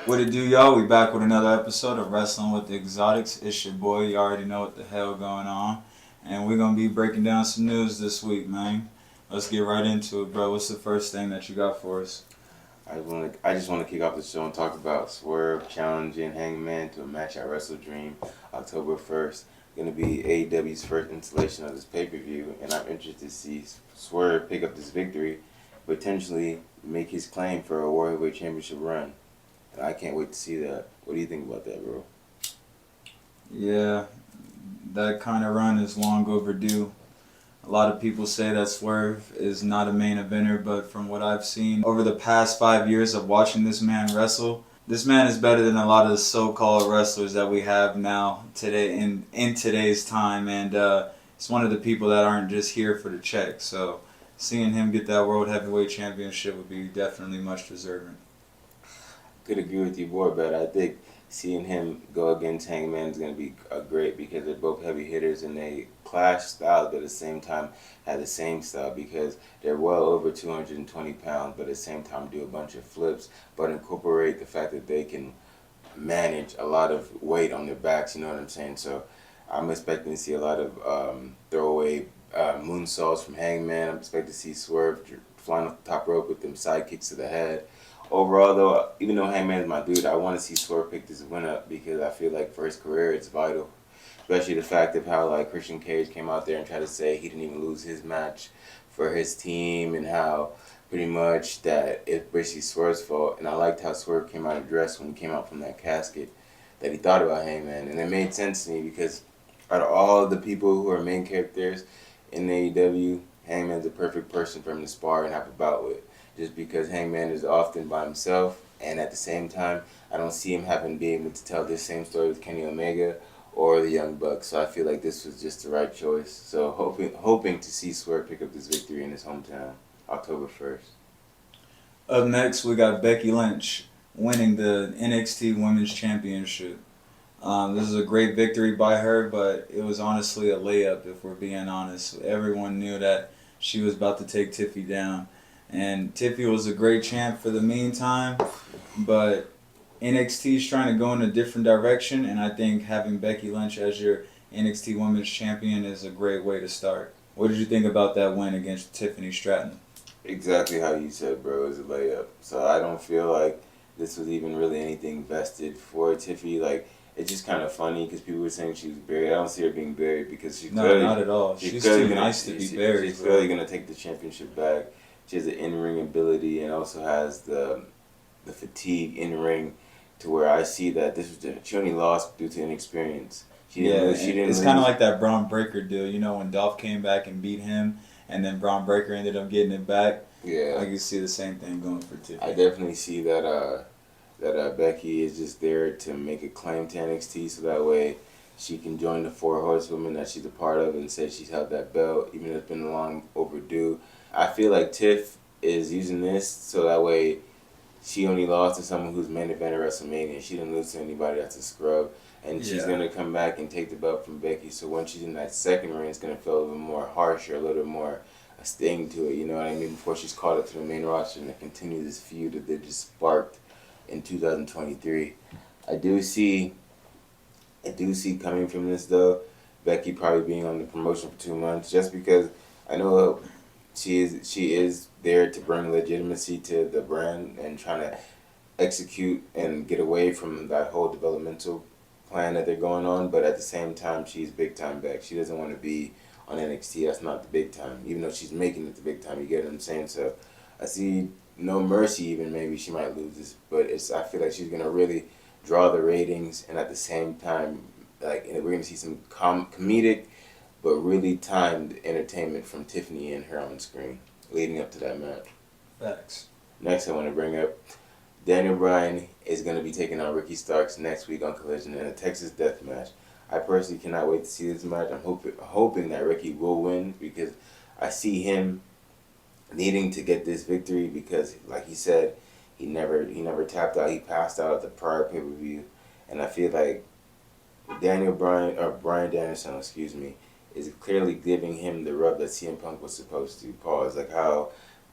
What it do, y'all? We back with another episode of Wrestling with the Exotics. It's your boy. You already know what the hell going on. And we're going to be breaking down some news this week, man. Let's get right into it, bro. What's the first thing that you got for us? I just want to kick off the show and talk about Swerve challenging Hangman to a match at Wrestle Dream October 1st. Going to be AEW's first installation of this pay-per-view, and I'm interested to see Swerve pick up this victory, potentially make his claim for a World Heavyweight Championship run. And I can't wait to see that. What do you think about that, bro? Yeah, that kind of run is long overdue. A lot of people say that Swerve is not a main eventer, but from what I've seen over the past 5 years of watching this man wrestle, this man is better than a lot of the so-called wrestlers that we have now today in today's time, and it's one of the people that aren't just here for the check. So seeing him get that World Heavyweight Championship would be definitely much deserving. Could agree with you more, but I think seeing him go against Hangman is going to be great because they're both heavy hitters and they clash styles, but at the same time have the same style because they're well over 220 pounds, but at the same time do a bunch of flips, but incorporate the fact that they can manage a lot of weight on their backs, you know what I'm saying? So I'm expecting to see a lot of throwaway moonsaults from Hangman. I'm expecting to see Swerve flying off the top rope with them side kicks to the head. Overall, though, even though Hangman is my dude, I want to see Swerve pick this win up because I feel like for his career it's vital. Especially the fact of how like Christian Cage came out there and tried to say he didn't even lose his match for his team and how pretty much that it's basically Swerve's fault. And I liked how Swerve came out addressed when he came out from that casket that he thought about Hangman. And it made sense to me because out of all the people who are main characters in AEW, Hangman's the perfect person for him to spar and have a bout with. Just because Hangman is often by himself, and at the same time, I don't see him having to be able to tell this same story with Kenny Omega or the Young Bucks. So I feel like this was just the right choice. So hoping to see Swerve pick up this victory in his hometown, October 1st. Up next, we got Becky Lynch winning the NXT Women's Championship. This is a great victory by her, but it was honestly a layup if we're being honest. Everyone knew that she was about to take Tiffy down. And Tiffy was a great champ for the meantime, but NXT's trying to go in a different direction, and I think having Becky Lynch as your NXT Women's Champion is a great way to start. What did you think about that win against Tiffany Stratton? Exactly how you said, bro. It was a layup. So I don't feel like this was even really anything vested for Tiffy. Like, it's just kind of funny because people were saying she was buried. I don't see her being buried because she's No, not at all. She's too nice to be buried. She's clearly going to take the championship back. She has the in-ring ability and also has the fatigue in-ring to where I see that she only lost due to inexperience. She didn't it's lose. Kind of like that Braun Breaker deal. You know, when Dolph came back and beat him, and then Braun Breaker ended up getting it back. Yeah. I can see the same thing going for Tiffany. I definitely see that Becky is just there to make a claim to NXT so that way she can join the 4 horsewomen that she's a part of and say she's held that belt, even though it's been long overdue. I feel like Tiff is using this so that way she only lost to someone who's main event at WrestleMania. She didn't lose to anybody that's a scrub. And she's going to come back and take the belt from Becky. So once she's in that second ring, it's going to feel a little more harsher, a little more a sting to it, you know what I mean? Before she's called up to the main roster and to continue this feud that they just sparked in 2023. I do see coming from this, though, Becky probably being on the promotion for 2 months just because I know she is there to bring legitimacy to the brand and trying to execute and get away from that whole developmental plan that they're going on. But at the same time, she's big time back. She doesn't want to be on NXT. That's not the big time. Even though she's making it the big time, you get what I'm saying? So I see no mercy. Even maybe she might lose this, but I feel like she's gonna really draw the ratings, and at the same time, like we're gonna see some comedic but really timed entertainment from Tiffany and her on screen leading up to that match. Facts. Next, I want to bring up Daniel Bryan is going to be taking on Ricky Starks next week on Collision in a Texas Death Match. I personally cannot wait to see this match. I'm hoping that Ricky will win because I see him needing to get this victory because, like he said, he never tapped out. He passed out at the prior pay-per-view, and I feel like Bryan Danielson, is clearly giving him the rub that CM Punk was supposed to. Pause. Like how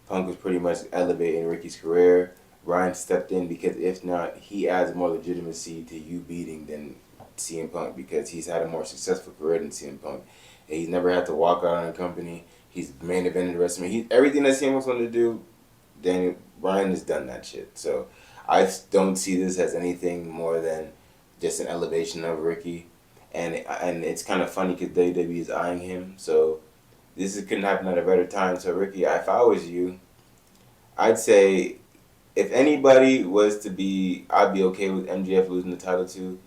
Punk was pretty much elevating Ricky's career. Ryan stepped in, because if not, he adds more legitimacy to you beating than CM Punk, because he's had a more successful career than CM Punk. And he's never had to walk out on a company. He's main evented WrestleMania. Everything that CM Punk's wanted to do, Ryan has done that shit. So I don't see this as anything more than just an elevation of Ricky. And it's kind of funny because WWE is eyeing him. So couldn't happen at a better time. So Ricky, if I was you, I'd say if anybody was to be, I'd be okay with MJF losing the title to,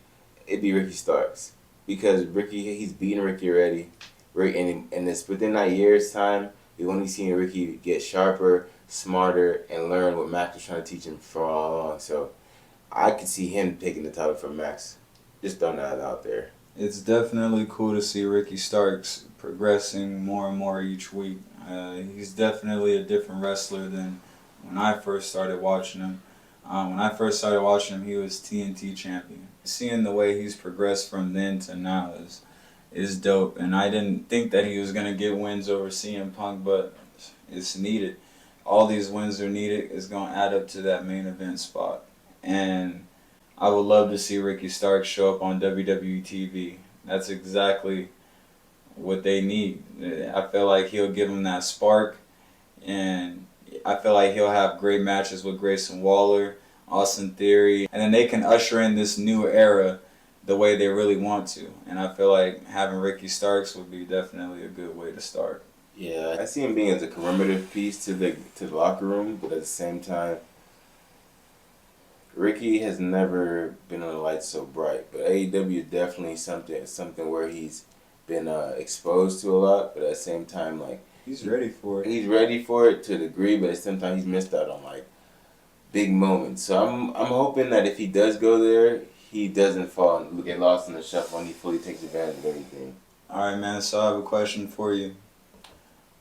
it'd be Ricky Starks. Because he's beaten Ricky already. And it's within that year's time, we've only seen Ricky get sharper, smarter, and learn what Max was trying to teach him for all along. So I could see him taking the title from Max. Just throwing that out there. It's definitely cool to see Ricky Starks progressing more and more each week. He's definitely a different wrestler than when I first started watching him. When I first started watching him, he was TNT champion. Seeing the way he's progressed from then to now is dope. And I didn't think that he was going to get wins over CM Punk, but it's needed. All these wins are needed. It's going to add up to that main event spot. And I would love to see Ricky Starks show up on WWE TV. That's exactly what they need. I feel like he'll give them that spark, and I feel like he'll have great matches with Grayson Waller, Austin Theory, and then they can usher in this new era the way they really want to. And I feel like having Ricky Starks would be definitely a good way to start. Yeah, I see him being as a commemorative piece to the locker room, but at the same time, Ricky has never been on the lights so bright. But AEW is definitely something where he's been exposed to a lot, but at the same time, like, he's ready for it. He's ready for it to a degree, but at the same time, he's missed out on like big moments. So I'm hoping that if he does go there, he doesn't fall and get lost in the shuffle, and he fully takes advantage of everything. All right, man. So I have a question for you.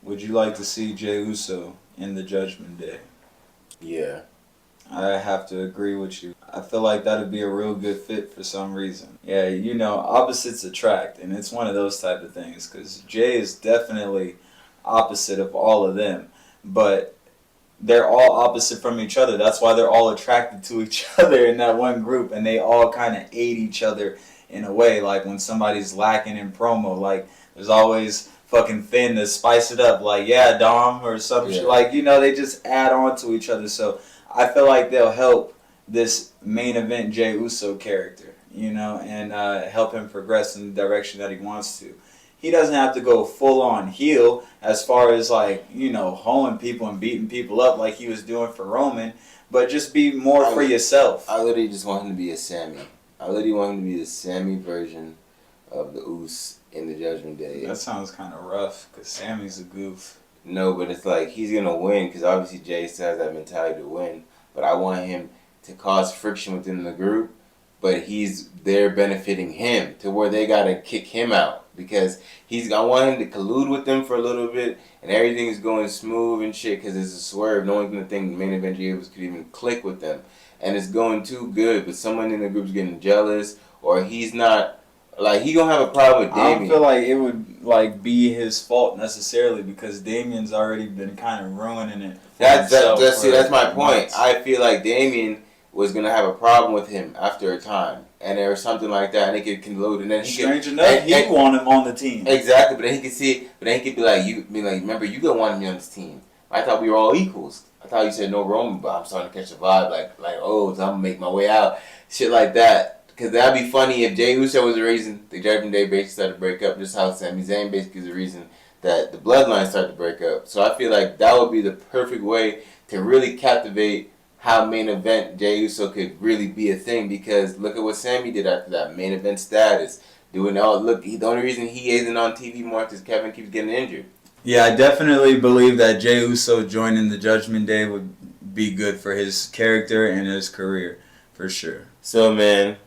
Would you like to see Jey Uso in the Judgment Day? Yeah. I have to agree with you. I feel like that would be a real good fit for some reason. Yeah, you know, opposites attract, and it's one of those type of things, because Jey is definitely opposite of all of them, but they're all opposite from each other. That's why they're all attracted to each other in that one group, and they all kind of aid each other in a way. Like when somebody's lacking in promo, like there's always fucking Finn to spice it up, like, yeah, Dom, or some shit. Like, you know, they just add on to each other. So I feel like they'll help this main event Jey Uso character, you know, and help him progress in the direction that he wants to. He doesn't have to go full on heel as far as, like, you know, hoeing people and beating people up like he was doing for Roman, but just be more for yourself. I literally just want him to be a Sammy. I literally want him to be the Sammy version of the Uso in the Judgment Day. That sounds kind of rough, because Sammy's a goof. No, but it's like he's going to win, because obviously Jey still has that mentality to win, but I want him to cause friction within the group, but he's there benefiting him to where they got to kick him out, because I want him to collude with them for a little bit, and everything's going smooth and shit, because it's a swerve. No one's going to think the main event Jey could even click with them, and it's going too good, but someone in the group's getting jealous, or he's not, like, he gonna have a problem with Damian. I don't feel like it would, like, be his fault necessarily, because Damian's already been kind of ruining it. That's my point. I feel like Damian was gonna have a problem with him after a time, and there was something like that, and he could conclude, and then strange enough, he'd want him on the team. Exactly, but then he could see, but then he could be like, remember, you gonna want me on this team. I thought we were all equals. I thought you said no Roman, but I'm starting to catch a vibe, like, oh, so I'm gonna make my way out, shit like that. Because that'd be funny if Jey Uso was the reason the Judgment Day basically started to break up, just how Sami Zayn basically is the reason that the Bloodline started to break up. So I feel like that would be the perfect way to really captivate how main event Jey Uso could really be a thing, because look at what Sami did after that main event status. The only reason he isn't on TV more is because Kevin keeps getting injured. Yeah, I definitely believe that Jey Uso joining the Judgment Day would be good for his character and his career, for sure. So, man,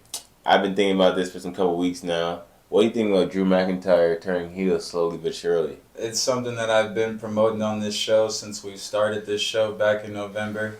I've been thinking about this for some couple weeks now. What do you think about Drew McIntyre turning heel slowly but surely? It's something that I've been promoting on this show since we started this show back in November.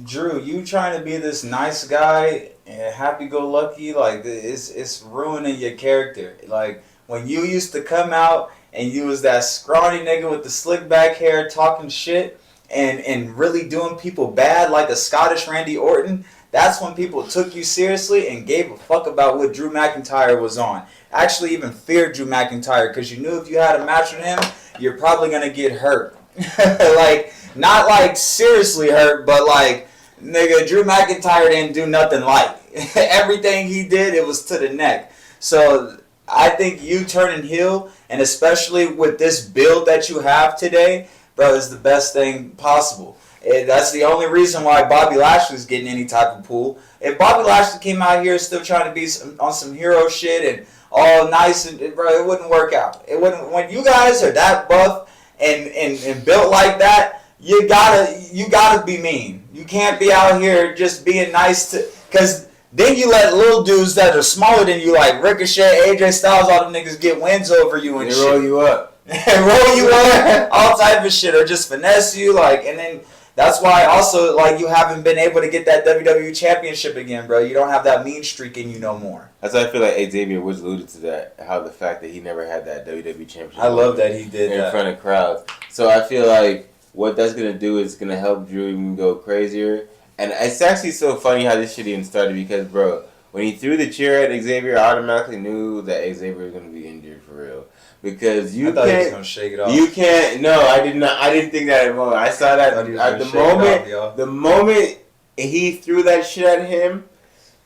Drew, you trying to be this nice guy and happy-go-lucky, like, it's ruining your character. Like, when you used to come out and you was that scrawny nigga with the slick back hair talking shit, and really doing people bad like a Scottish Randy Orton, that's when people took you seriously and gave a fuck about what Drew McIntyre was on. Actually even feared Drew McIntyre because you knew if you had a match with him, you're probably going to get hurt. Like, not like seriously hurt, but like, nigga, Drew McIntyre didn't do nothing like. Everything he did, it was to the neck. So I think you turning heel, and especially with this build that you have today, bro, is the best thing possible. And that's the only reason why Bobby Lashley's getting any type of pull. If Bobby Lashley came out here still trying to be on some hero shit and all nice, and bro, it wouldn't work out. It wouldn't. When you guys are that buff and built like that, you gotta be mean. You can't be out here just being nice to, because then you let little dudes that are smaller than you, like Ricochet, AJ Styles, all them niggas get wins over you and they shit. roll you up. Roll you up, all type of shit, or just finesse you, like, and then that's why also, like, you haven't been able to get that WWE Championship again, bro. You don't have that mean streak in you no more. That's why I feel like Xavier Woods alluded to that, how the fact that he never had that WWE Championship. I love that he did in that. front of crowds. So I feel like what that's going to do is going to help Drew even go crazier. And it's actually so funny how this shit even started because, bro, when he threw the chair at Xavier, I automatically knew that Xavier was going to be injured for real. Because you I thought can't, he was gonna shake it off. You can't. No, I did not. I didn't think that at the moment. I saw that at the moment. The moment he threw that shit at him,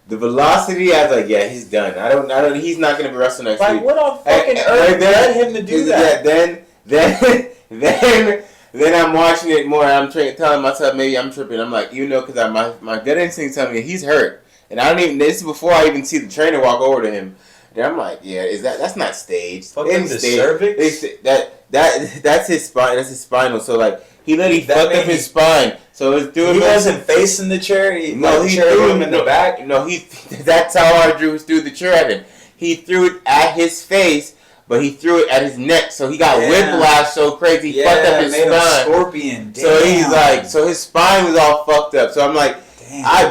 the velocity. I was like, yeah, he's done. I don't. He's not gonna be wrestling next week. Like, what on fucking earth led him to do that? Yeah, then I'm watching it more. And I'm telling myself maybe I'm tripping. I'm like, you know, because my gut instinct telling me he's hurt, and I don't even. This is before I even see the trainer walk over to him. And I'm like, yeah, that's not staged. Fucking the cervix? That's his spine. That's his spinal. So like he literally fucked up his spine. So it's doing. He wasn't facing the chair. He threw him in the back. No, that's how I threw the chair at him. He threw it at his face, but he threw it at his neck. So he got whiplash so crazy. He fucked up his spine. Him scorpion. Damn. So he's like, so his spine was all fucked up. So I'm like,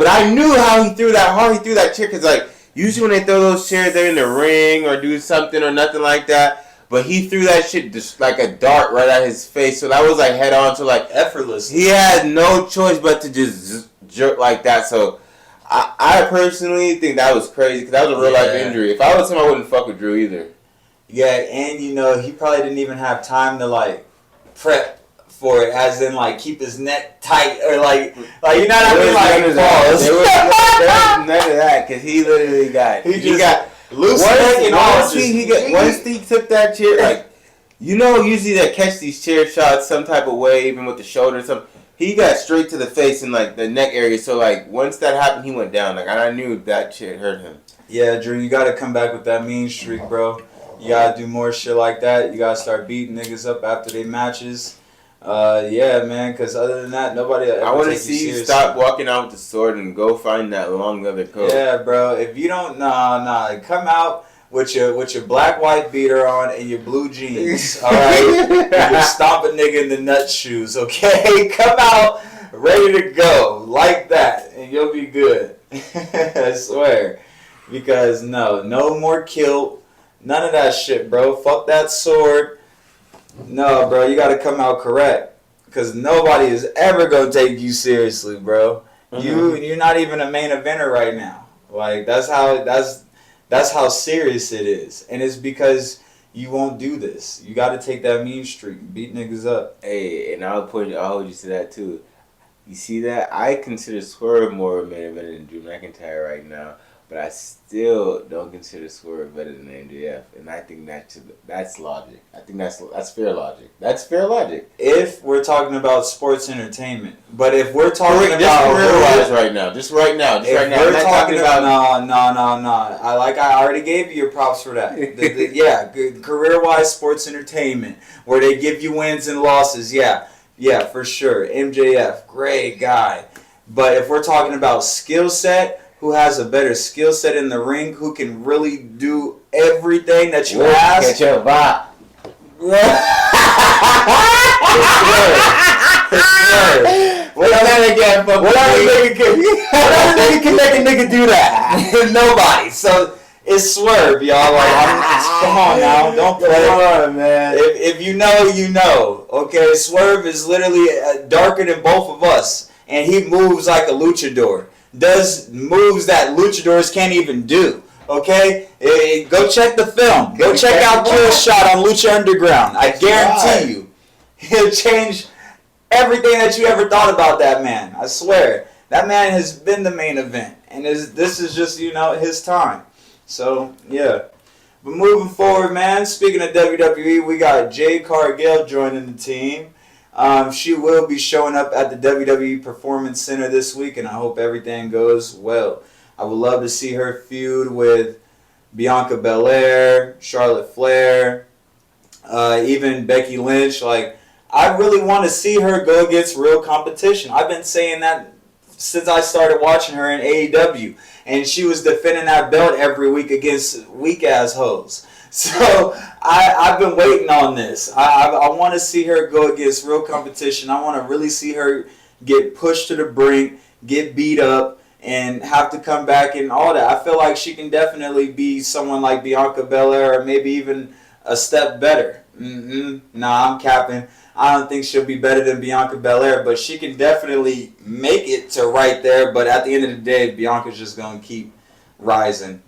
but I knew how he threw that hard. He threw that chair because like. Usually when they throw those chairs, they're in the ring or do something or nothing like that. But he threw that shit just like a dart right at his face. So that was like head on to like... effortless. He had no choice but to just jerk like that. So I personally think that was crazy because that was a real life injury. If I was him, I wouldn't fuck with Drew either. Yeah, and you know, he probably didn't even have time to like prep for it, as in like keep his neck tight or like you know what I mean, like pause. There was none of that because he literally got loose neck and once he took that chair, like you know, usually they catch these chair shots some type of way, even with the shoulder or something. He got straight to the face and like the neck area. So like once that happened, he went down. Like I knew that shit hurt him. Yeah, Drew, you gotta come back with that mean streak, bro. You gotta do more shit like that. You gotta start beating niggas up after they matches. Yeah, man, because other than that, nobody will ever I want to take see you seriously. stop walking out with the sword and go find that long leather coat. Yeah, bro. If you don't, come out with your black white beater on and your blue jeans. All right, and you stomp a nigga in the nut shoes. Okay, come out ready to go like that, and you'll be good. I swear, because no more kilt, none of that shit, bro. Fuck that sword. No, bro, you gotta come out correct, cause nobody is ever gonna take you seriously, bro. Mm-hmm. You're not even a main eventer right now. Like that's how serious it is, and it's because you won't do this. You gotta take that mean streak, beat niggas up. Hey, and I'll hold you to that too. You see that? I consider Swerve more of a main eventer than Drew McIntyre right now. But I still don't consider Swerve better than MJF, and I think that's logic. I think that's fair logic. That's fair logic. If we're talking about sports entertainment, but if we're talking about career-wise right now, just right now, we're talking about no. I already gave you your props for that. Good career-wise sports entertainment where they give you wins and losses. Yeah, for sure. MJF, great guy. But if we're talking about skill set. Who has a better skill set in the ring, who can really do everything that you ask. Get your vibe. What other nigga can make a nigga do that? Nobody. So It's Swerve, y'all. Like, come on now, don't play. Come on, man. If you know, you know. Okay, Swerve is literally darker than both of us, and he moves like a luchador. Does moves that luchadors can't even do. Okay, go check the film. Go check out Kill Shot on Lucha Underground. I guarantee you, he'll change everything that you ever thought about that man. I swear, that man has been the main event, and this is just his time. So, yeah. But moving forward, man, speaking of WWE, we got Jade Cargill joining the team. She will be showing up at the WWE Performance Center this week, and I hope everything goes well. I would love to see her feud with Bianca Belair, Charlotte Flair, even Becky Lynch. Like, I really want to see her go against real competition. I've been saying that since I started watching her in AEW. And she was defending that belt every week against weak-ass hoes. So I've been waiting on this. I want to see her go against real competition. I want to really see her get pushed to the brink, get beat up, and have to come back and all that. I feel like she can definitely be someone like Bianca Belair or maybe even a step better. Nah, I'm capping. I don't think she'll be better than Bianca Belair, but she can definitely make it to right there. But at the end of the day, Bianca's just gonna keep rising.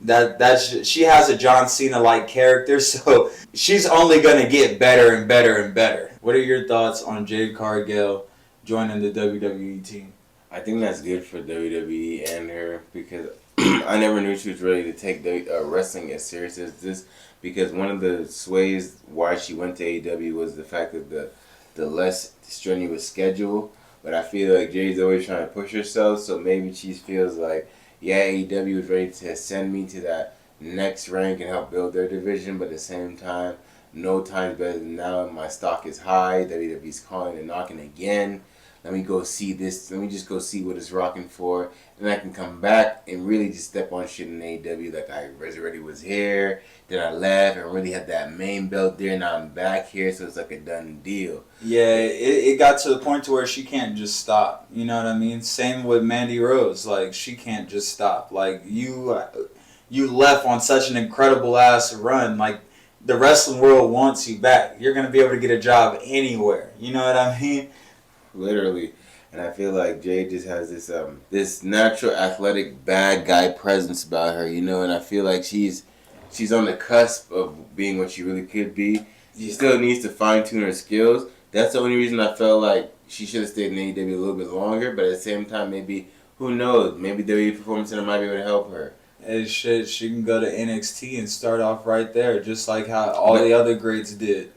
She has a John Cena-like character, so she's only gonna get better and better and better. What are your thoughts on Jade Cargill joining the WWE team? I think that's good for WWE and her because I never knew she was ready to take wrestling as serious as this. Because one of the sways why she went to AEW was the fact that the less strenuous schedule. But I feel like Jay's always trying to push herself, so maybe she feels like, yeah, AEW is ready to send me to that next rank and help build their division, but at the same time, no time's better than now. My stock is high. WWE's calling and knocking again. Let me go see this. Let me just go see what it's rocking for. And I can come back and really just step on shit in AEW. Like I already was here. Then I left and really had that main belt there. Now I'm back here. So it's like a done deal. Yeah, it got to the point to where she can't just stop. You know what I mean? Same with Mandy Rose. Like, she can't just stop. Like, you left on such an incredible ass run. Like, the wrestling world wants you back. You're going to be able to get a job anywhere. You know what I mean? Literally. And I feel like Jade just has this natural athletic bad guy presence about her, and I feel like she's on the cusp of being what she really could be. She still needs to fine tune her skills. That's the only reason I felt like she should have stayed in AEW a little bit longer, but at the same time, maybe, who knows, maybe WWE Performance Center might be able to help her. And shit, she can go to NXT and start off right there, just like how all the other greats did.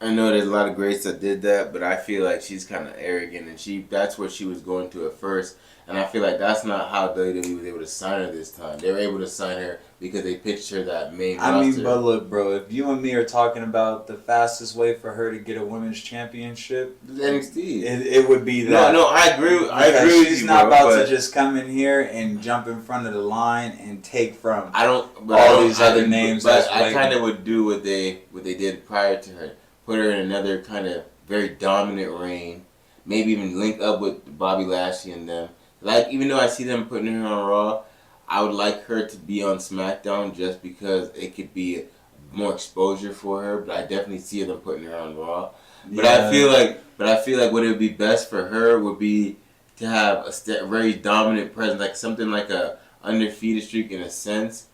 I know there's a lot of greats that did that, but I feel like she's kind of arrogant, and that's what she was going to at first. And I feel like that's not how WWE was able to sign her this time. They were able to sign her because they pitched her that main roster. I mean, but look, bro, if you and me are talking about the fastest way for her to get a women's championship, NXT. It would be that. No, I agree. I agree with you. She's not about to just come in here and jump in front of the line and take from these other names. But I kind of would do what they did prior to her. Put her in another kind of very dominant reign. Maybe even link up with Bobby Lashley and them. Like, even though I see them putting her on Raw, I would like her to be on SmackDown just because it could be more exposure for her. But I definitely see them putting her on Raw. But yeah. I feel like what it would be best for her would be to have a very dominant presence, like something like a undefeated streak in a sense.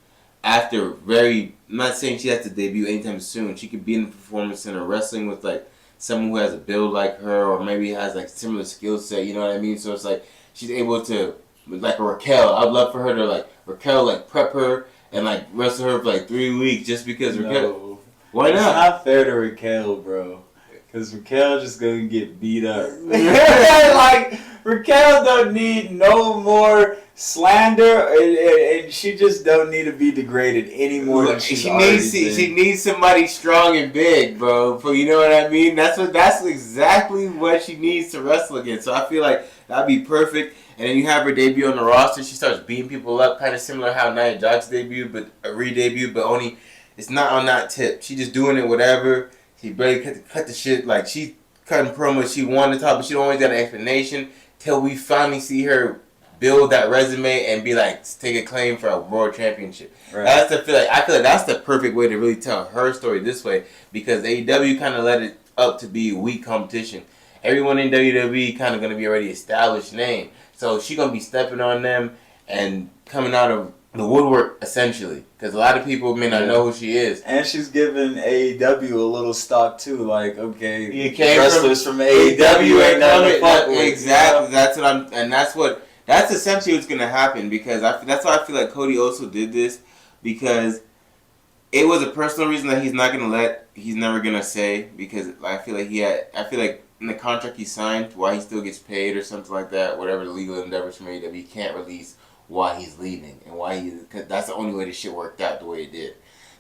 After I'm not saying she has to debut anytime soon. She could be in the Performance Center wrestling with like someone who has a build like her, or maybe has like similar skill set. You know what I mean? So it's like she's able to, like a Raquel. I'd love for her to like prep her and like wrestle her for like 3 weeks just because Raquel. Why not? It's not fair to Raquel, bro. Because Raquel just gonna get beat up. Like, Raquel don't need no more slander, and she just don't need to be degraded anymore than she needs somebody strong and big, bro. You know what I mean? That's exactly what she needs to wrestle against. So I feel like that'd be perfect. And then you have her debut on the roster. She starts beating people up, kind of similar to how Nia Jax debuted, but a re-debut, but only it's not on that tip. She just doing it whatever. She barely cut the shit. Like, she cutting promos she wanted to talk, but she don't always got an explanation till we finally see her build that resume and be like take a claim for a world championship. Right. I feel like that's the perfect way to really tell her story this way, because AEW kind of let it up to be weak competition. Everyone in WWE kind of gonna be already established name, so she gonna be stepping on them and coming out of the woodwork essentially, because a lot of people may not know who she is. And she's giving AEW a little stock too, like, okay, you came wrestlers from AEW ain't nothing to fuck with. Exactly, that's essentially what's gonna happen, because that's why I feel like Cody also did this, because it was a personal reason that he's never gonna say, because I feel like in the contract he signed, why he still gets paid or something like that, whatever the legal endeavors from AEW, he can't release why he's leaving and because that's the only way this shit worked out the way it did.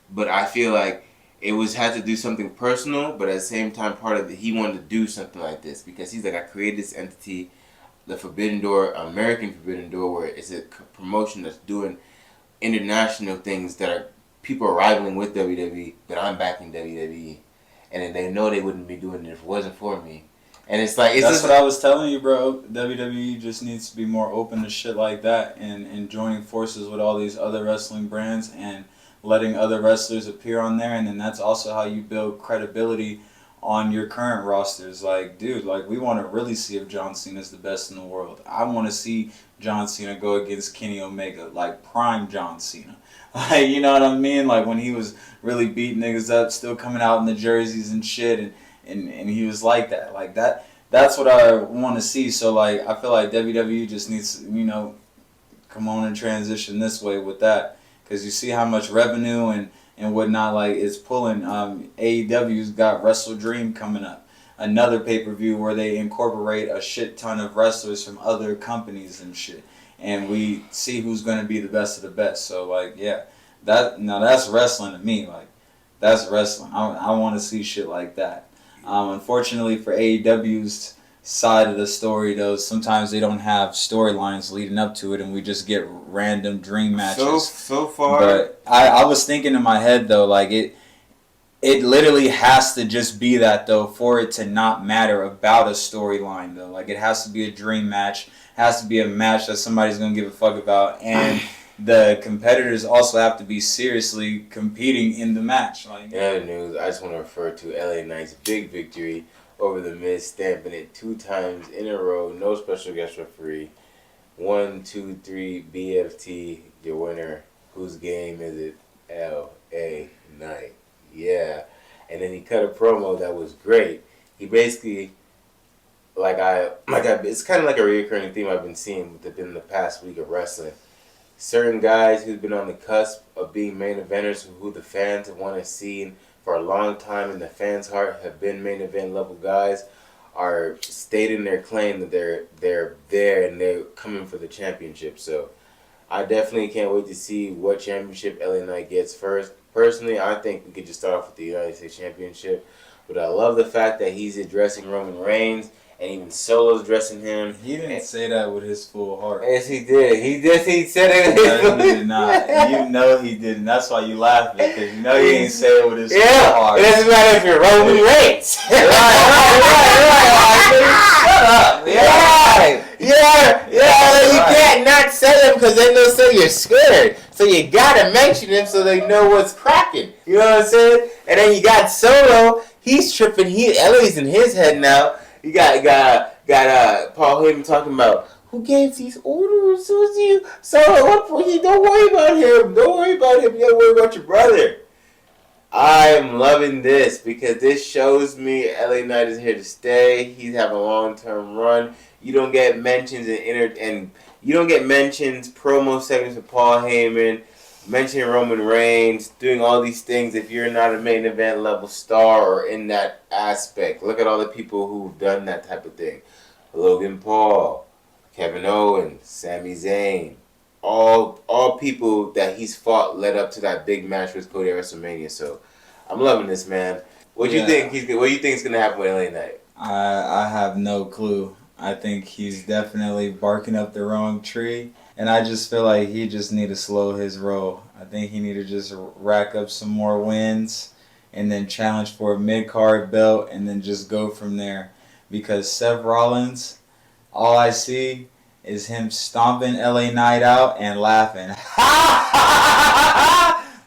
But I feel like it had to do something personal, but at the same time, part of it, he wanted to do something like this, because he's like, I created this entity, the Forbidden Door, American Forbidden Door, where it's a promotion that's doing international things that are people are rivaling with WWE, but I'm backing WWE, and then they know they wouldn't be doing it if it wasn't for me. And it's like that's what I was telling you, bro. WWE just needs to be more open to shit like that, and joining forces with all these other wrestling brands and letting other wrestlers appear on there, and then that's also how you build credibility on your current rosters. Like, dude, like, we want to really see if John Cena is the best in the world. I want to see John Cena go against Kenny Omega, like prime John Cena. Like, you know what I mean? Like, when he was really beating niggas up, still coming out in the jerseys and shit, and he was like that. Like, that's what I want to see. So, like, I feel like WWE just needs to, come on and transition this way with that. Because you see how much revenue and whatnot, like, it's pulling. AEW's got Wrestle Dream coming up. Another pay-per-view where they incorporate a shit ton of wrestlers from other companies and shit. And we see who's going to be the best of the best. So, like, yeah. That's wrestling to me. Like, that's wrestling. I want to see shit like that. Unfortunately for AEW's side of the story, though, sometimes they don't have storylines leading up to it, and we just get random dream matches. So far. But I was thinking in my head, though, like, it literally has to just be that, though, for it to not matter about a storyline, though. Like, it has to be a dream match. It has to be a match that somebody's going to give a fuck about. And the competitors also have to be seriously competing in the match. Like, in other news, I just want to refer to LA Knight's big victory over The Miz, stamping it 2 times in a row. No special guest referee. 1, 2, 3, BFT, your winner. Whose game is it? LA Knight. Yeah. And then he cut a promo that was great. He basically, it's kind of like a recurring theme I've been seeing within the past week of wrestling. Certain guys who've been on the cusp of being main eventers, who the fans have wanted to see for a long time in the fans' heart, have been main event level guys, are stating their claim that they're there and they're coming for the championship. So I definitely can't wait to see what championship LA Knight gets first. Personally, I think we could just start off with the United States Championship. But I love the fact that he's addressing Roman Reigns, and even Solo's addressing him. He didn't say that with his full heart. Yes, he did. He said it. No, he did not. You know he didn't. That's why you laughing, because you know he ain't say it with his full heart. It doesn't matter if you're Roman Reigns. Right. Shut up. Yeah. You can't not say them, because they know say you're scared. So you gotta mention him so they know what's cracking. You know what I'm saying? And then you got Solo. He's tripping. LA's in his head now. You got Paul Heyman talking about who gave these orders. Who's you? Don't worry about him. Don't worry about him. You gotta worry about your brother. I'm loving this, because this shows me LA Knight is here to stay. He's having a long-term run. You don't get mentions and you don't get mentions, promo segments with Paul Heyman, mentioning Roman Reigns, doing all these things if you're not a main event level star or in that aspect. Look at all the people who've done that type of thing. Logan Paul, Kevin Owens, Sami Zayn. All people that he's fought led up to that big match with Cody at WrestleMania. So I'm loving this, man. What do you think is gonna happen with LA Knight? I have no clue. I think he's definitely barking up the wrong tree. And I just feel like he just need to slow his roll. I think he need to just rack up some more wins and then challenge for a mid-card belt and then just go from there. Because Seth Rollins, all I see is him stomping LA Knight out and laughing.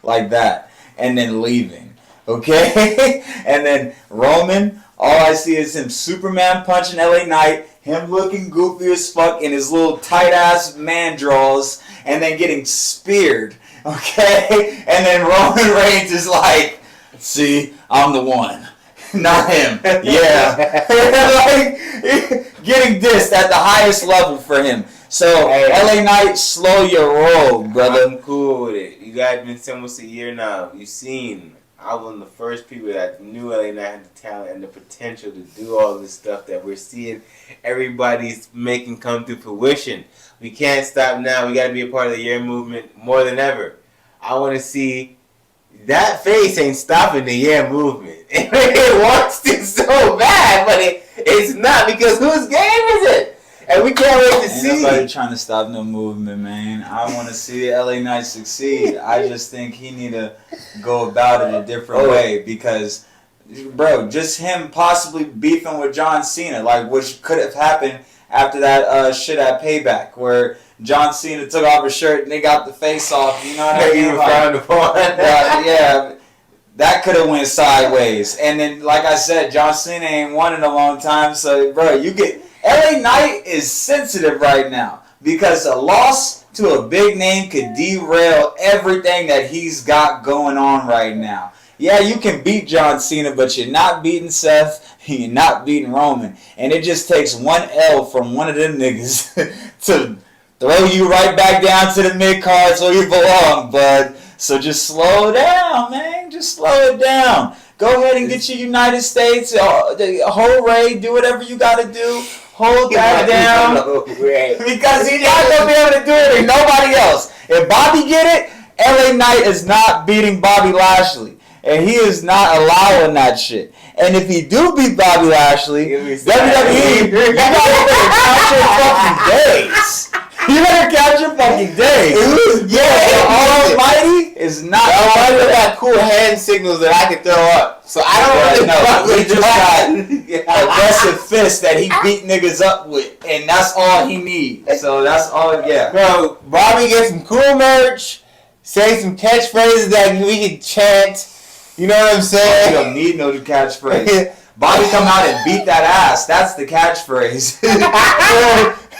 Like that. And then leaving. Okay? And then Roman, all I see is him Superman punching LA Knight, him looking goofy as fuck in his little tight ass man draws, and then getting speared. Okay? And then Roman Reigns is like, see, I'm the one. Not him. Yeah. Like, getting dissed at the highest level for him. So, hey, LA Knight, slow your roll, brother. I'm cool with it. You guys been saying almost a year now. You seen, I was one of the first people that knew LA Knight had the talent and the potential to do all this stuff that we're seeing everybody's making come to fruition. We can't stop now. We got to be a part of the year movement more than ever. I want to see. That face ain't stopping the yeah movement. It wants to so bad, but it's not, because whose game is it? And we can't wait to see. Ain't nobody trying to stop no movement, man. I want to see LA Knight succeed. I just think he need to go about it a different way, because, bro, just him possibly beefing with John Cena, like, which could have happened after that shit at Payback, where John Cena took off his shirt and they got the face off. You know what I mean? Frowned upon. Yeah, that could have went sideways. And then, like I said, John Cena ain't won in a long time. So, bro, LA Knight is sensitive right now, because a loss to a big name could derail everything that he's got going on right now. Yeah, you can beat John Cena, but you're not beating Seth, you're not beating Roman. And it just takes one L from one of them niggas to throw you right back down to the mid-cards where you belong, bud. So just slow down, man. Just slow it down. Go ahead and get your United States, the whole raid, do whatever you got to do. Hold that down. Because he's not going to be able to do it and nobody else. If Bobby get it, LA Knight is not beating Bobby Lashley. And he is not allowing that shit. And if he do beat Bobby Lashley, WWE, you better count your fucking days. You better count your fucking days. The Almighty is not. The Almighty got cool hand signals that I can throw up. So I don't know. He just got aggressive fists that he beat niggas up with. And that's all he needs. So that's all, yeah. Bro, Bobby gets some cool merch. Say some catchphrases that we can chant. You know what I'm saying? You don't need no catchphrase. Bobby come out and beat that ass. That's the catchphrase.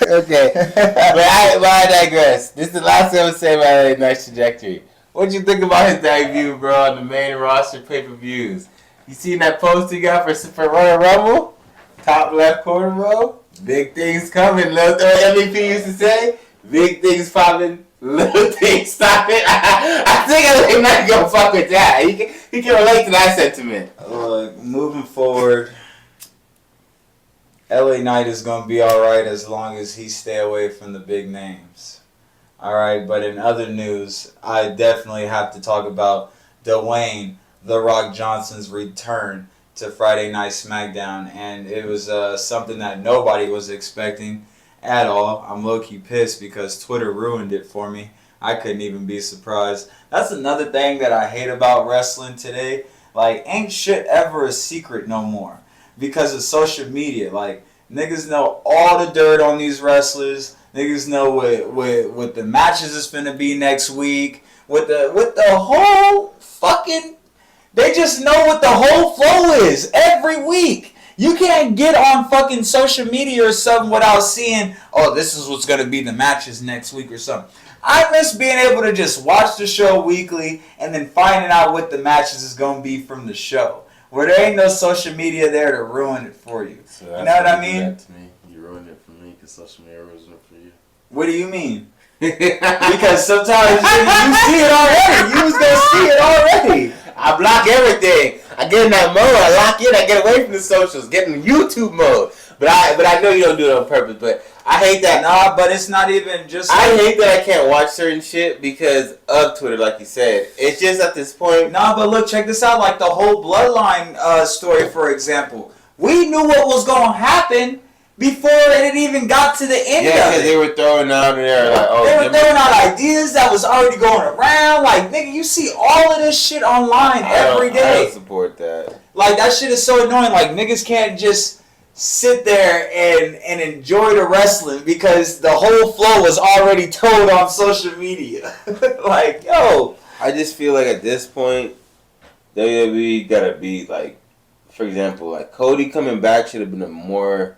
Okay. But I digress. This is the last thing I'm going to say about LA Knight's trajectory. What'd you think about his debut, bro, on the main roster pay-per-views? You seen that post he got for Royal Rumble? Top left corner, bro. Big things coming. Little MVP used to say. Big things popping. Little things stopping. I think LA Knight gonna fuck with that. He can relate to that sentiment. Moving forward, LA Knight is going to be alright as long as he stay away from the big names. Alright, but in other news, I definitely have to talk about Dwayne "The Rock" Johnson's return to Friday Night SmackDown. And it was something that nobody was expecting at all. I'm low-key pissed because Twitter ruined it for me. I couldn't even be surprised. That's another thing that I hate about wrestling today. Like, ain't shit ever a secret no more because of social media. Like, niggas know all the dirt on these wrestlers. Niggas know what the matches is finna be next week. With the whole fucking... They just know what the whole flow is every week. You can't get on fucking social media or something without seeing, oh, this is what's going to be the matches next week or something. I miss being able to just watch the show weekly and then finding out what the matches is going to be from the show. Where there ain't no social media there to ruin it for you. So you know what I mean? That to me. You ruined it for me because social media ruins it for you. What do you mean? Because sometimes you see it already. You was going to see it already. I block everything. I get in that mode. I lock in. I get away from the socials. Get in YouTube mode. But I know you don't do it on purpose. But I hate that. Nah, but it's not even just. I hate that I can't watch certain shit because of Twitter, like you said. It's just at this point. Nah, but look, check this out. Like the whole Bloodline story, for example. We knew what was going to happen before it even got to the end of it. Yeah, because they were throwing out there. Like, they were throwing out ideas that was already going around. Like, nigga, you see all of this shit online every day. I don't support that. Like, that shit is so annoying. Like, niggas can't just sit there and enjoy the wrestling because the whole flow was already told on social media. Like, yo. I just feel like at this point, WWE gotta be like, for example, like Cody coming back should have been a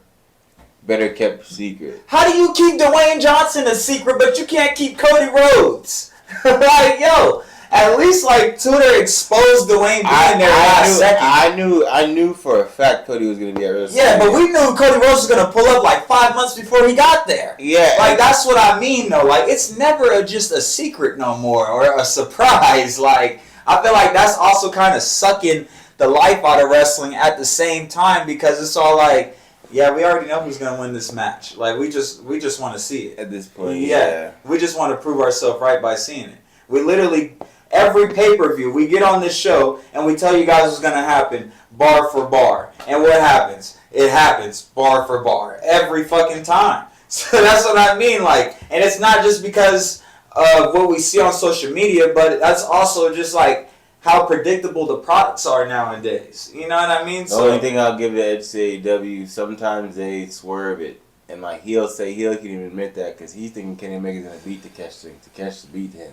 better kept secret. How do you keep Dwayne Johnson a secret, but you can't keep Cody Rhodes? Like, yo, at least like Twitter exposed Dwayne being there last second. I knew for a fact Cody was gonna be at WrestleMania. Yeah, but we knew Cody Rhodes was gonna pull up like 5 months before he got there. Yeah, like that's what I mean though. Like it's never just a secret no more or a surprise. Like I feel like that's also kind of sucking the life out of wrestling at the same time because it's all like, yeah, we already know who's gonna win this match. Like we just want to see it at this point. Yeah, we just want to prove ourselves right by seeing it. We literally every pay-per-view we get on this show and we tell you guys what's gonna happen bar for bar, and what happens? It happens bar for bar every fucking time. So that's what I mean. Like, and it's not just because of what we see on social media, but that's also just like how predictable the products are nowadays. You know what I mean? The only thing I'll give the edge to AEW, sometimes they swerve it. And like he'll can't even admit that because he's thinking Kenny Omega's going to beat to beat him.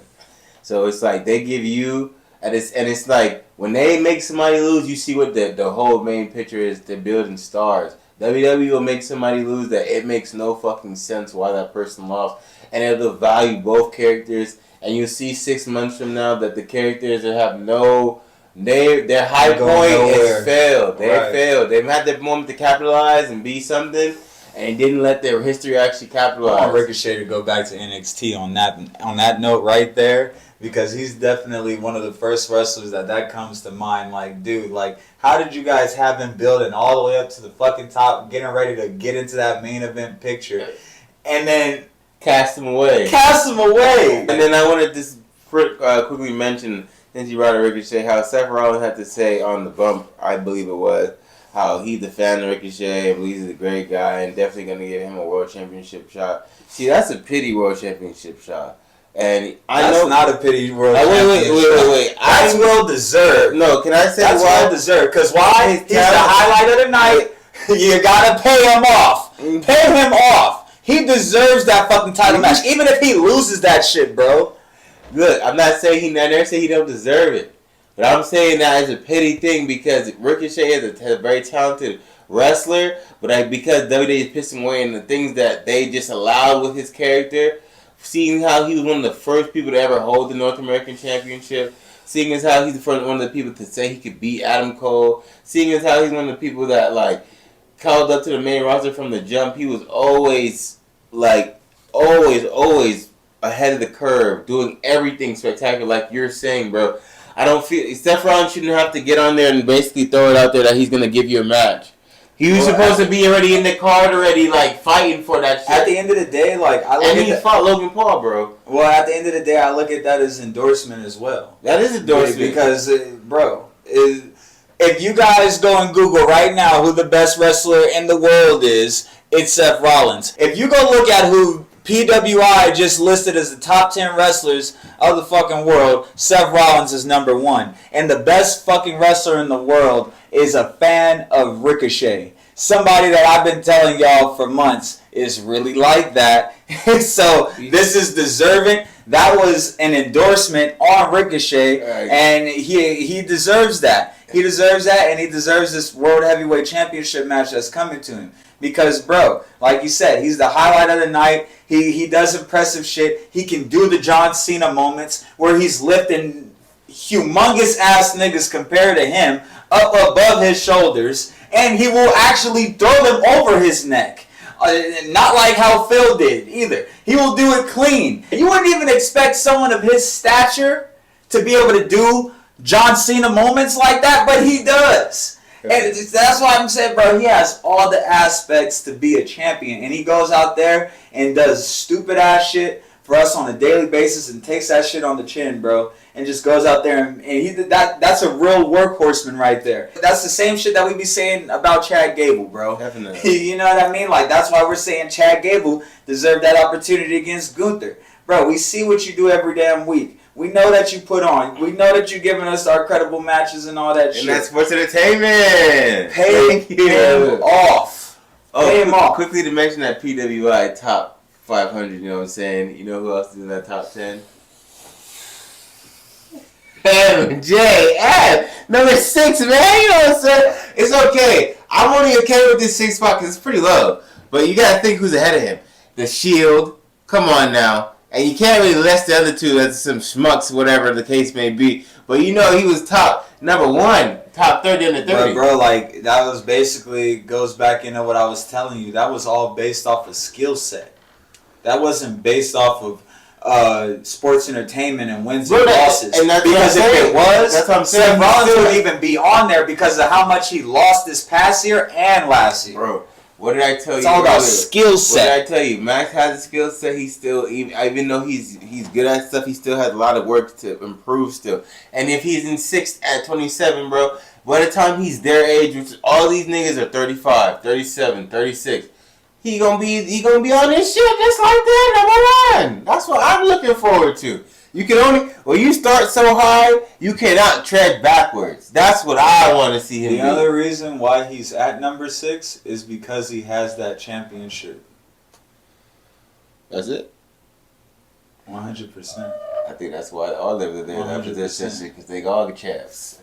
So it's like they give you, and it's like when they make somebody lose, you see what the whole main picture is. They're building stars. WWE will make somebody lose that it makes no fucking sense why that person lost. And it'll value both characters. And you see 6 months from now that the characters that have their high point is failed. They failed. They've had their moment to capitalize and be something, and didn't let their history actually capitalize. I want Ricochet to go back to NXT on that note right there, because he's definitely one of the first wrestlers that comes to mind. Like, dude, like, how did you guys have him building all the way up to the fucking top, getting ready to get into that main event picture, and then Cast him away. And then I wanted to quickly mention, since you brought up Ricochet, how Seth Rollins had to say on the bump, I believe it was, how he's a fan of Ricochet, believes he's a great guy, and definitely going to give him a world championship shot. See, that's a pity world championship shot. And that's not a pity world championship. Wait. That's well deserved. No, can I say that's why? Well deserved. Because why? He's the highlight of the night. You got to pay him off. Pay him off. He deserves that fucking title match, even if he loses that shit, bro. Look, I'm not saying I never say he don't deserve it, but I'm saying that as a pity thing because Ricochet is a very talented wrestler, but because WWE is pissing away in the things that they just allowed with his character, seeing how he was one of the first people to ever hold the North American Championship, seeing as how he's one of the people to say he could beat Adam Cole, seeing as how he's one of the people that like called up to the main roster from the jump. He was always ahead of the curve, doing everything spectacular, like you're saying, bro. I don't feel Seth Rollins shouldn't have to get on there and basically throw it out there that he's gonna give you a match. He was supposed to be already in the card already, like fighting for that shit. At the end of the day, like he fought Logan Paul, bro. Well, at the end of the day, I look at that as endorsement as well. That is endorsement because, if you guys go and Google right now who the best wrestler in the world is, it's Seth Rollins. If you go look at who PWI just listed as the top 10 wrestlers of the fucking world, Seth Rollins is number 1. And the best fucking wrestler in the world is a fan of Ricochet. Somebody that I've been telling y'all for months is really like that. So this is deserving. That was an endorsement on Ricochet, and he deserves that. He deserves that, and he deserves this World Heavyweight Championship match that's coming to him. Because, bro, like you said, he's the highlight of the night. He does impressive shit. He can do the John Cena moments where he's lifting humongous ass niggas compared to him up above his shoulders, and he will actually throw them over his neck. Not like how Phil did either. He will do it clean. You wouldn't even expect someone of his stature to be able to do John Cena moments like that, but he does. And that's why I'm saying, bro, he has all the aspects to be a champion. And he goes out there and does stupid ass shit for us on a daily basis and takes that shit on the chin, bro. And just goes out there and that's a real workhorseman right there. That's the same shit that we be saying about Chad Gable, bro. Definitely. You know what I mean? Like, that's why we're saying Chad Gable deserved that opportunity against Gunther. Bro, we see what you do every damn week. We know that you put on. We know that you're giving us our credible matches and all that shit. And that's sports entertainment. Pay him off. Pay him off. Quickly to mention that PWI top 500, you know what I'm saying? You know who else is in that top 10? MJF, number 6, man. You know what I'm saying? It's okay. I'm only okay with this 6th spot because it's pretty low. But you gotta think who's ahead of him. The Shield. Come on now. And you can't really list the other two as some schmucks, whatever the case may be. But you know he was number 1, top 30 under 30. Bro, like, that was basically, goes back into what I was telling you. That was all based off of skill set. That wasn't based off of sports entertainment and wins and losses. And that's because if it was, that's what I'm saying. Seth Rollins wouldn't even be on there because of how much he lost this past year and last year. Bro, what did I tell you? It's all about skill set. What did I tell you? Max has a skill set. He still, even though he's good at stuff, he still has a lot of work to improve still. And if he's in 6th at 27, bro, by the time he's their age, which all these niggas are 35, 37, 36, he gonna be on this shit just like that, number 1. That's what I'm looking forward to. You can only, when you start so high, you cannot tread backwards. That's what I want to see him do. The other reason why he's at number 6 is because he has that championship. That's it? 100%. I think that's why all of them are there after this shit, because they all the champs.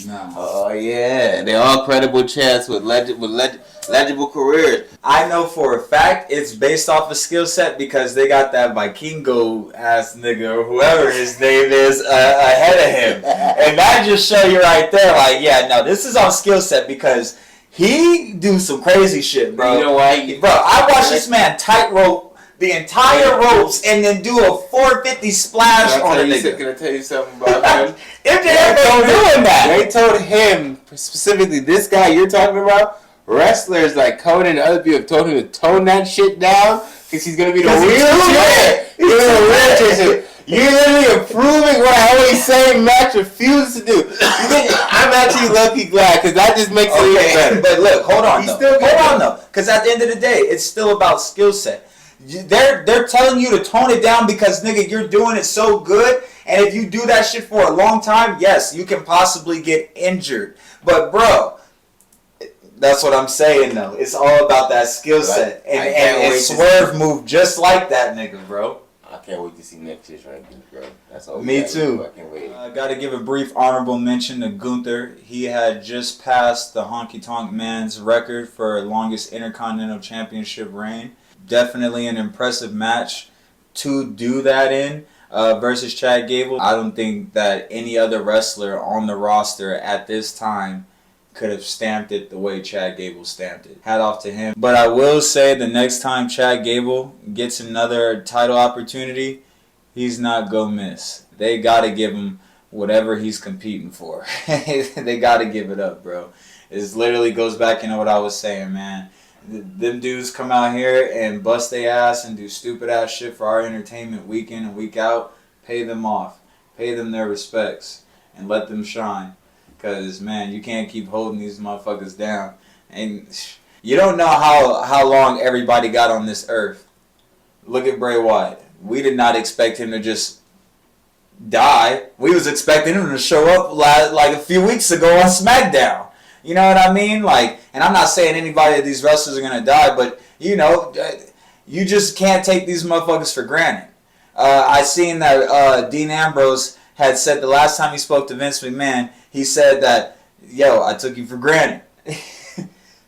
No. Oh yeah, they all credible champs with legible careers. I know for a fact it's based off of skill set because they got that Vikingo ass nigga or whoever his name is ahead of him, and that just show you right there. Like, yeah, no, this is on skill set because he do some crazy shit, bro. You know why? Bro, I watched this man tightrope the entire ropes and then do a 450 splash on a nigga. Can I tell you something about him? MJF ain't doing that. They told him, specifically this guy you're talking about, wrestlers like Conan and other people have told him to tone that shit down because he's going to be the wheelchair. He's going to be the wheelchair. You're literally approving what I always say Max refuses to do. I'm actually lucky glad because that just makes it even better. But look, hold on He's though. still good. Hold on though. Because at the end of the day, it's still about skill set. They're telling you to tone it down because, nigga, you're doing it so good. And if you do that shit for a long time, yes, you can possibly get injured. But, bro, that's what I'm saying, though. It's all about that skill set. And Swerve moved just like that, nigga, bro. I can't wait to see next year's rankings, bro. That's all. Me too. I can't wait. I got to give a brief honorable mention to Gunther. He had just passed the Honky Tonk Man's record for longest Intercontinental Championship reign. Definitely an impressive match to do that in versus Chad Gable. I don't think that any other wrestler on the roster at this time could have stamped it the way Chad Gable stamped it. Hat off to him. But I will say the next time Chad Gable gets another title opportunity, he's not gonna miss. They gotta give him whatever he's competing for. They gotta give it up, bro. It literally goes back into what I was saying, man. Them dudes come out here and bust their ass and do stupid ass shit for our entertainment week in and week out. Pay them off. Pay them their respects and let them shine. Because, man, you can't keep holding these motherfuckers down. And you don't know how long everybody got on this earth. Look at Bray Wyatt. We did not expect him to just die. We was expecting him to show up like a few weeks ago on SmackDown. You know what I mean? Like, and I'm not saying anybody of these wrestlers are going to die, but, you know, you just can't take these motherfuckers for granted. I seen that Dean Ambrose had said the last time he spoke to Vince McMahon, he said that, yo, I took you for granted.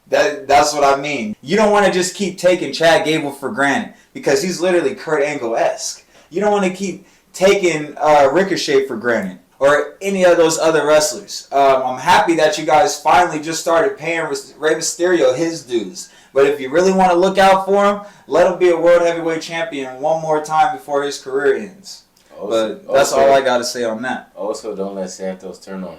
That's what I mean. You don't want to just keep taking Chad Gable for granted because he's literally Kurt Angle-esque. You don't want to keep taking Ricochet for granted or any of those other wrestlers. I'm happy that you guys finally just started paying Rey Mysterio his dues. But if you really want to look out for him, let him be a World Heavyweight Champion one more time before his career ends. But that's all I got to say on that. Also, don't let Santos turn on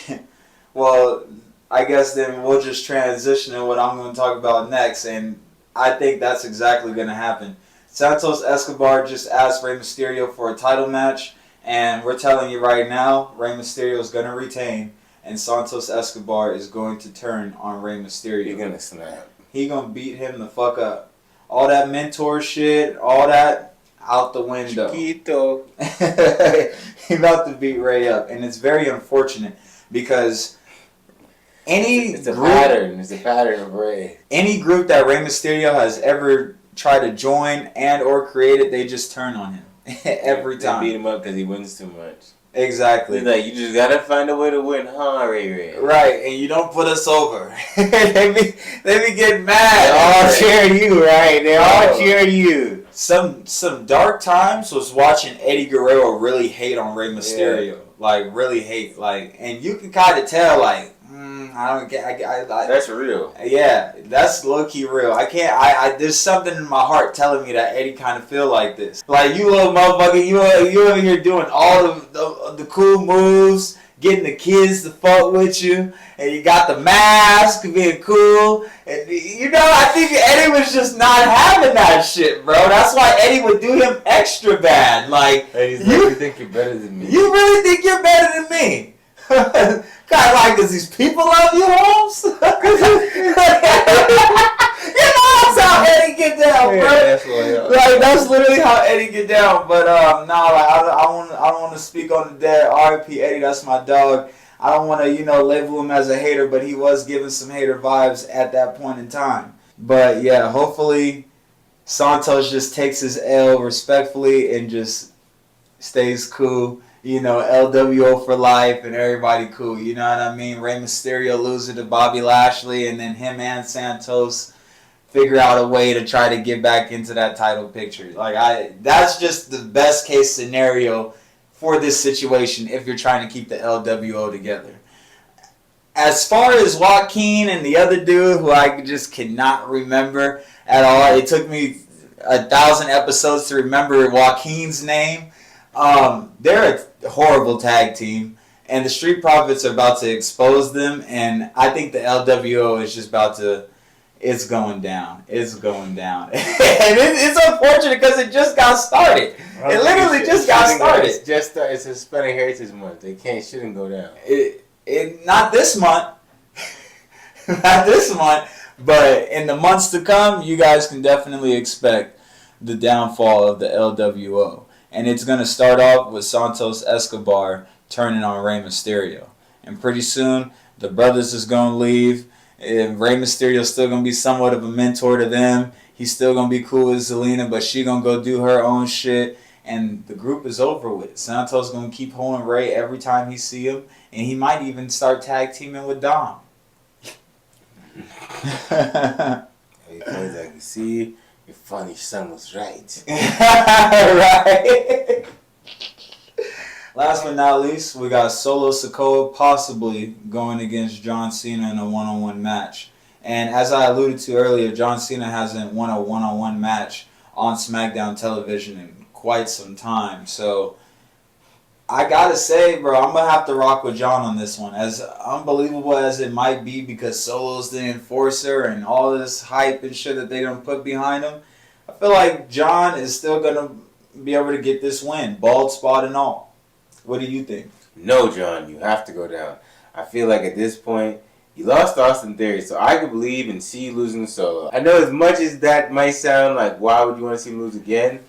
him. Well, I guess then we'll just transition to what I'm going to talk about next. And I think that's exactly going to happen. Santos Escobar just asked Rey Mysterio for a title match. And we're telling you right now, Rey Mysterio is going to retain. And Santos Escobar is going to turn on Rey Mysterio. He's going to snap. He going to beat him the fuck up. All that mentor shit, all that, out the window. Chiquito. He about to beat Ray up. And it's very unfortunate because It's a pattern. It's a pattern of Rey. Any group that Rey Mysterio has ever tried to join and or created, they just turn on him every time. They beat him up because he wins too much. Exactly. He's like, you just gotta find a way to win, huh, Ray? Right, and you don't put us over. they be getting mad. They all cheer you, right? They all cheer you. Some dark times was watching Eddie Guerrero really hate on Rey Mysterio. Yeah. Like, really hate. Like, and you can kind of tell, like, I don't get. That's real. Yeah, that's low key real. I can't. There's something in my heart telling me that Eddie kind of feel like this. Like, you little motherfucker, you over here doing all the cool moves, getting the kids to fuck with you, and you got the mask, being cool. And I think Eddie was just not having that shit, bro. That's why Eddie would do him extra bad. Like, Eddie's like, you think you're better than me? You really think you're better than me? Kind of like, does these people love you, Holmes? You know that's how Eddie get down, bro. Like, that's literally how Eddie get down. But I don't want to speak on the dead. R.I.P. Eddie, that's my dog. I don't want to label him as a hater, but he was giving some hater vibes at that point in time. But yeah, hopefully Santos just takes his L respectfully and just stays cool. LWO for life and everybody cool. You know what I mean? Rey Mysterio losing to Bobby Lashley, and then him and Santos figure out a way to try to get back into that title picture. That's just the best case scenario for this situation if you're trying to keep the LWO together. As far as Joaquin and the other dude who I just cannot remember at all, it took me 1,000 episodes to remember Joaquin's name. They're a horrible tag team, and the Street Profits are about to expose them, and I think the LWO is just it's going down. It's going down. And it's unfortunate because it just got started. It literally just got started. It's Hispanic Heritage Month. Shouldn't go down. Not this month. Not this month, but in the months to come, you guys can definitely expect the downfall of the LWO. And it's going to start off with Santos Escobar turning on Rey Mysterio. And pretty soon, the brothers is going to leave. And Rey Mysterio's still going to be somewhat of a mentor to them. He's still going to be cool with Zelina, but she going to go do her own shit. And the group is over with. Santos going to keep holding Rey every time he see him. And he might even start tag teaming with Dom. Because I can see... Your funny son was right. Right. Last but not least, we got Solo Sikoa possibly going against John Cena in a one-on-one match. And as I alluded to earlier, John Cena hasn't won a one-on-one match on SmackDown television in quite some time. So I gotta say, bro, I'm gonna have to rock with John on this one. As unbelievable as it might be because Solo's the enforcer and all this hype and shit that they don't put behind him, I feel like John is still gonna be able to get this win, bald spot and all. What do you think? No, John, you have to go down. I feel like at this point, you lost Austin Theory, so I could believe and see you losing Solo. I know as much as that might sound like, why would you want to see him lose again?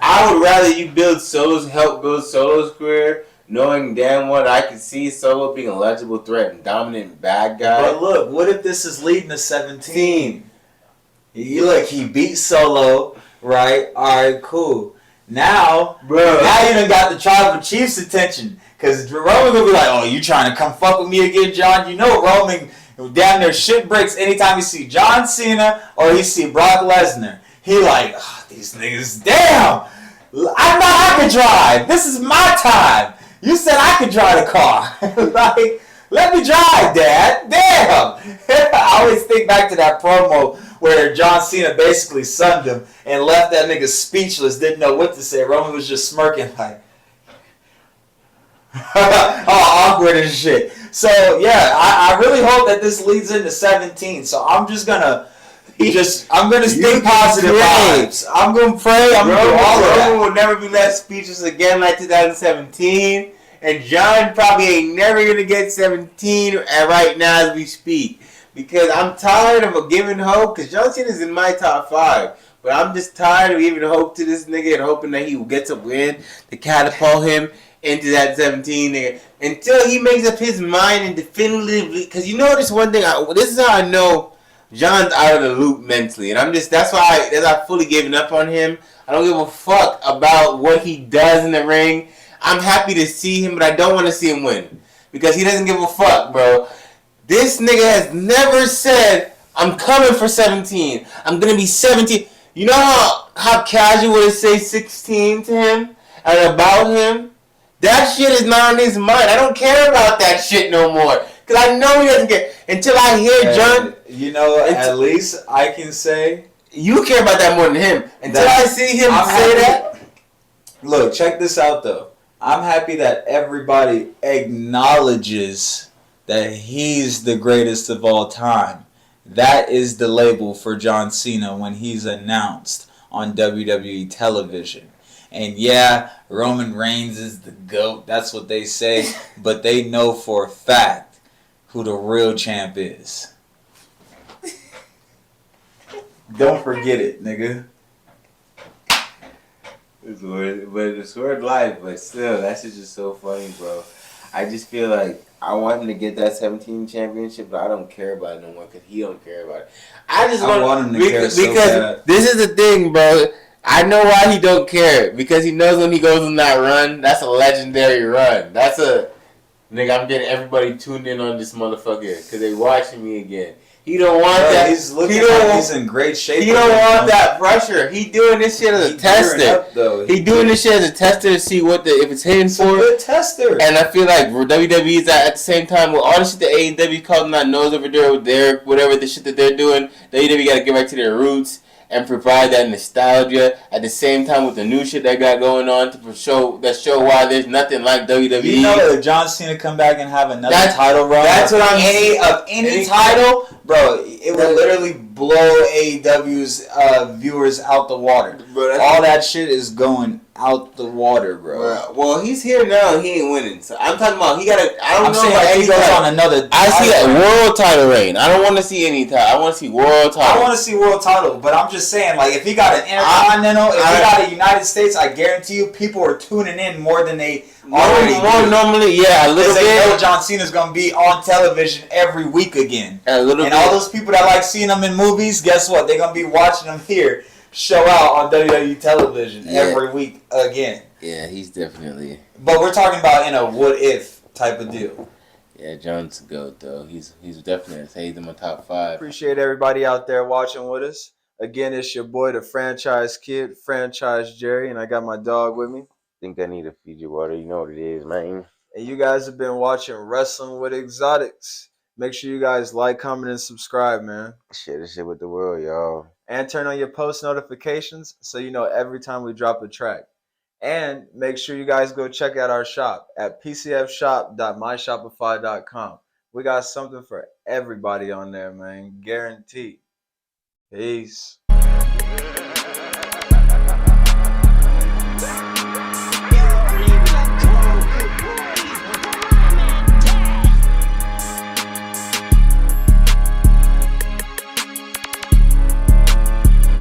I would rather you help build Solo's career, knowing damn well I could see Solo being a legible threat and dominant bad guy. But look, what if this is leading to 17? He beat Solo, right? Alright, cool. Now you done got the Tribal Chief's attention. Because Roman gonna be like, oh, you trying to come fuck with me again, John? You know Roman damn near shit breaks anytime he see John Cena or he see Brock Lesnar. He like, oh, these niggas, damn! I thought I could drive. This is my time. You said I could drive the car. Let me drive, Dad. Damn! I always think back to that promo where John Cena basically sunned him and left that nigga speechless, didn't know what to say. Roman was just smirking like, oh, awkward as shit. So, yeah, I really hope that this leads into 17. So I'm just gonna... I'm going to stay positive vibes. I'm going to pray. I'm going to do all of that. Roman will never be left speechless again like 2017. And John probably ain't never going to get 17 right now as we speak. Because I'm tired of giving hope. Because John Cena's in my top 5. But I'm just tired of giving hope to this nigga and hoping that he will get a win to catapult him into that 17 nigga until he makes up his mind and definitively. Because you know this one thing. This is how I know John's out of the loop mentally, and that's why I fully given up on him. I don't give a fuck about what he does in the ring. I'm happy to see him, but I don't want to see him win because he doesn't give a fuck, bro. This nigga has never said, I'm coming for 17. I'm going to be 17. You know how casual it is to say 16 to him and about him? That shit is not on his mind. I don't care about that shit no more. Because I know he doesn't care. Until I hear John... You know, at least I can say... You care about that more than him. Until I see him say that... Look, check this out, though. I'm happy that everybody acknowledges that he's the greatest of all time. That is the label for John Cena when he's announced on WWE television. And yeah, Roman Reigns is the GOAT. That's what they say. But they know for a fact who the real champ is. Don't forget it, nigga. It's word life, but still, that shit's just so funny, bro. I just feel like I want him to get that 17 championship, but I don't care about it no more because he don't care about it. I want him to care so bad. This is the thing, bro. I know why he don't care. Because he knows when he goes on that run, that's a legendary run. That's a... Nigga, I'm getting everybody tuned in on this motherfucker because they watching me again. He don't want that. He's looking like he's in great shape. He don't want that pressure. He doing this shit as a tester. He doing this shit as a tester to see if it's hitting for. A good tester. And I feel like WWE is at the same time with all the shit that AEW calling that nose over there with their whatever the shit that they're doing. WWE got to get back to their roots and provide that nostalgia at the same time with the new shit they got going on to show why there's nothing like WWE. You know, if John Cena come back and have another title run, that's what I'm saying. Of any title, bro, it would literally blow AEW's viewers out the water. Bro, all that shit is going out the water, bro. Well, he's here now. He ain't winning. So I'm talking about he got to. I'm saying like he goes on another. I see that world title reign. I don't want to see any title. I want to see world title. I want to see world title, but I'm just saying, like, if he got an Intercontinental, if he got a United States, I guarantee you, people are tuning in more than they already do. Normally, yeah, a little bit. They know John Cena's gonna be on television every week again. A little bit. And all those people that like seeing him in movies, guess what? They're gonna be watching him here show out on WWE television every week again. Yeah, he's definitely. But we're talking about in a what if type of deal. Yeah, John's a GOAT though. He's definitely he's in my top 5. Appreciate everybody out there watching with us. Again, it's your boy, the Franchise Kid, Franchise Jerry, and I got my dog with me. Think I need a Fiji water. You know what it is, man. And you guys have been watching Wrestling with Exotics. Make sure you guys like, comment, and subscribe, man. Share this shit with the world, y'all. And turn on your post notifications so you know every time we drop a track. And make sure you guys go check out our shop at pcfshop.myshopify.com. We got something for everybody on there, man. Guaranteed. Peace.